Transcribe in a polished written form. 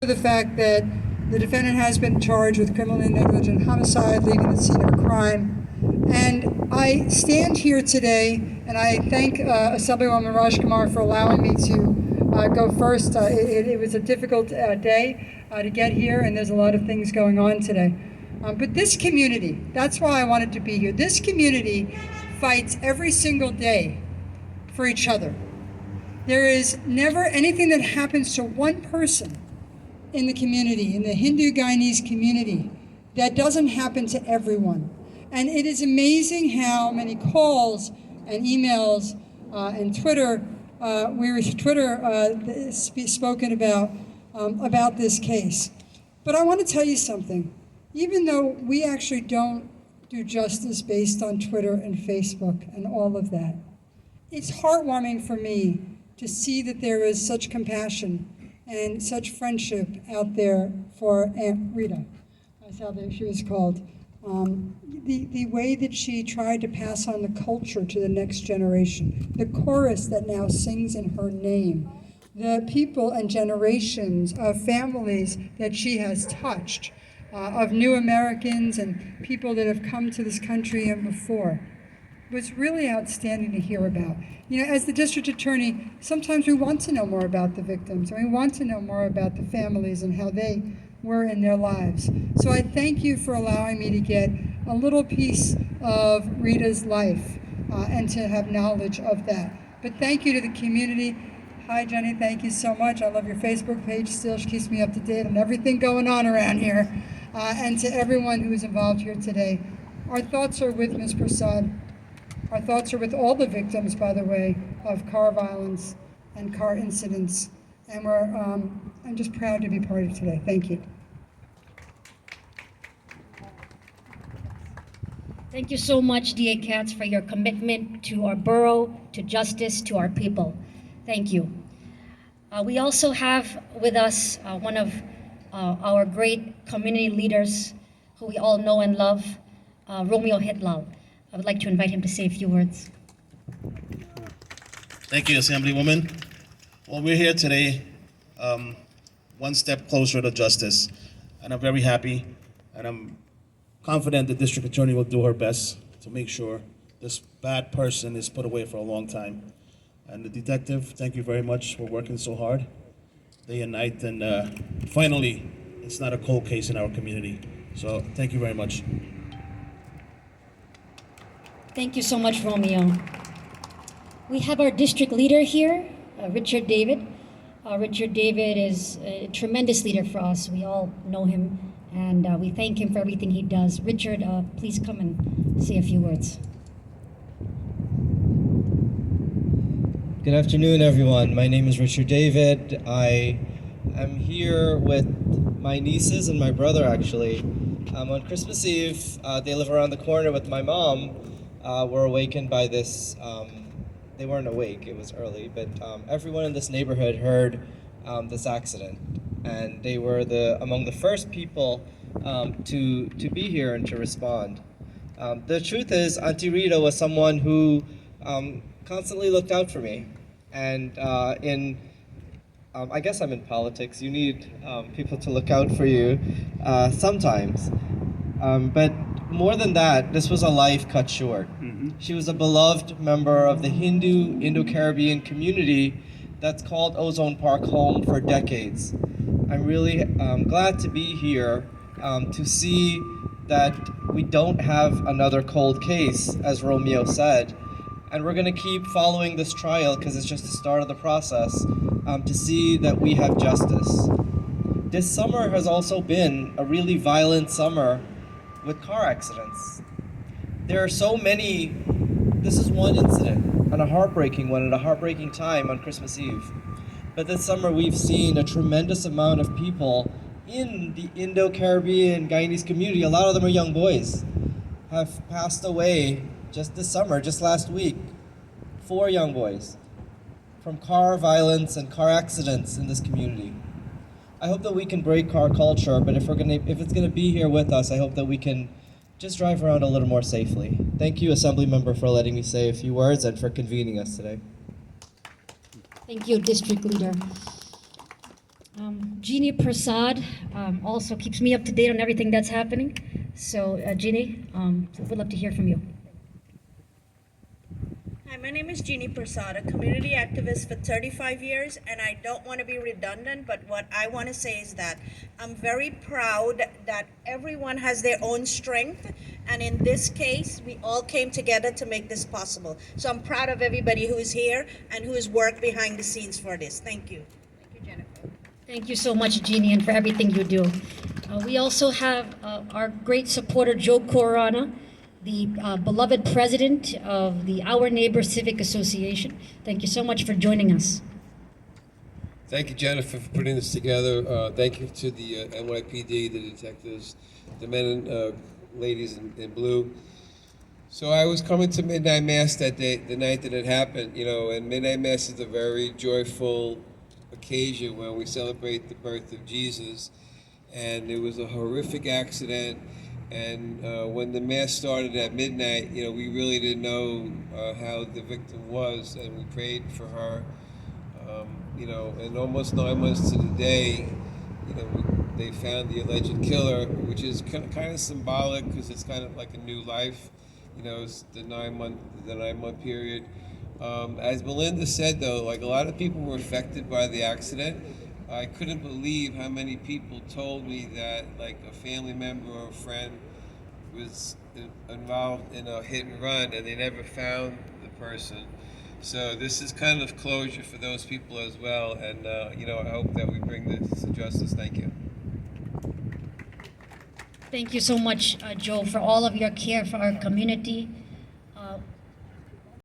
The fact that the defendant has been charged with criminally negligent homicide, leaving the scene of a crime. And I stand here today, and I thank Assemblywoman Rajkumar for allowing me to go first. It was a difficult day to get here, and there's a lot of things going on today. But this community, that's why I wanted to be here. This community fights every single day for each other. There is never anything that happens to one person in the community, in the Hindu Guyanese community, that doesn't happen to everyone. And it is amazing how many calls and emails and Twitter, spoken about this case. But I want to tell you something. Even though we actually don't do justice based on Twitter and Facebook and all of that, it's heartwarming for me to see that there is such compassion and such friendship out there for Aunt Rita. That's how she was called. The way that she tried to pass on the culture to the next generation, the chorus that now sings in her name, the people and generations of families that she has touched, of new Americans and people that have come to this country and before, was really outstanding to hear about. You know, as the district attorney, sometimes we want to know more about the victims, and we want to know more about the families and how they were in their lives. So I thank you for allowing me to get a little piece of Rita's life and to have knowledge of that. But thank you to the community. Hi, Jenny, thank you so much. I love your Facebook page still. She keeps me up to date on everything going on around here. And to everyone who is involved here today. Our thoughts are with Ms. Persaud. Our thoughts are with all the victims, by the way, of car violence and car incidents. And I'm just proud to be part of today. Thank you. Thank you so much, DA Katz, for your commitment to our borough, to justice, to our people. Thank you. We also have with us one of our great community leaders who we all know and love, Romeo Hitlal. I would like to invite him to say a few words. Thank you, Assemblywoman. Well, we're here today, one step closer to justice, and I'm very happy, and I'm confident the district attorney will do her best to make sure this bad person is put away for a long time. And the detective, thank you very much for working so hard, day and night, and finally, it's not a cold case in our community. So thank you very much. Thank you so much, Romeo. We have our district leader here, Richard David. Richard David is a tremendous leader for us. We all know him, and we thank him for everything he does. Richard, please come and say a few words. Good afternoon, everyone. My name is Richard David. I am here with my nieces and my brother, actually. On Christmas Eve, they live around the corner with my mom. Were awakened by this, they weren't awake, it was early, but everyone in this neighborhood heard this accident. And they were among the first people to be here and to respond. The truth is, Auntie Rita was someone who constantly looked out for me. And I guess I'm in politics, you need people to look out for you sometimes. But more than that, this was a life cut short. She was a beloved member of the Hindu Indo-Caribbean community that's called Ozone Park home for decades. I'm really glad to be here to see that we don't have another cold case, as Romeo said. And we're gonna keep following this trial because it's just the start of the process to see that we have justice. This summer has also been a really violent summer with car accidents. There are so many. This is one incident, and a heartbreaking one at a heartbreaking time on Christmas Eve. But this summer we've seen a tremendous amount of people in the Indo-Caribbean Guyanese community, a lot of them are young boys, have passed away just this summer, just last week. 4 young boys from car violence and car accidents in this community. I hope that we can break car culture, but if it's gonna be here with us, I hope that we can just drive around a little more safely. Thank you, Assembly Member, for letting me say a few words and for convening us today. Thank you, District Leader. Jeannie Persaud also keeps me up to date on everything that's happening. So, Jeannie, we'd love to hear from you. Hi, my name is Jeannie Persaud, a community activist for 35 years, and I don't want to be redundant, but what I want to say is that I'm very proud that everyone has their own strength, and in this case, we all came together to make this possible. So I'm proud of everybody who is here and who has worked behind the scenes for this. Thank you. Thank you, Jennifer. Thank you so much, Jeannie, and for everything you do. We also have our great supporter, Joe Corona, the beloved president of the Our Neighbor Civic Association. Thank you so much for joining us. Thank you, Jennifer, for putting this together. Thank you to the NYPD, the detectives, the men and ladies in blue. So I was coming to Midnight Mass that day, the night that it happened, you know, and Midnight Mass is a very joyful occasion when we celebrate the birth of Jesus. And it was a horrific accident. And when the mass started at midnight, you know, we really didn't know how the victim was, and we prayed for her. You know, and almost 9 months to the day, you know, they found the alleged killer, which is kind of symbolic because it's kind of like a new life. You know, it's the 9-month period. As Melinda said, though, like a lot of people were affected by the accident. I couldn't believe how many people told me that like a family member or a friend was involved in a hit and run and they never found the person. So this is kind of closure for those people as well, and you know, I hope that we bring this to justice. Thank you. Thank you so much, Joe, for all of your care for our community.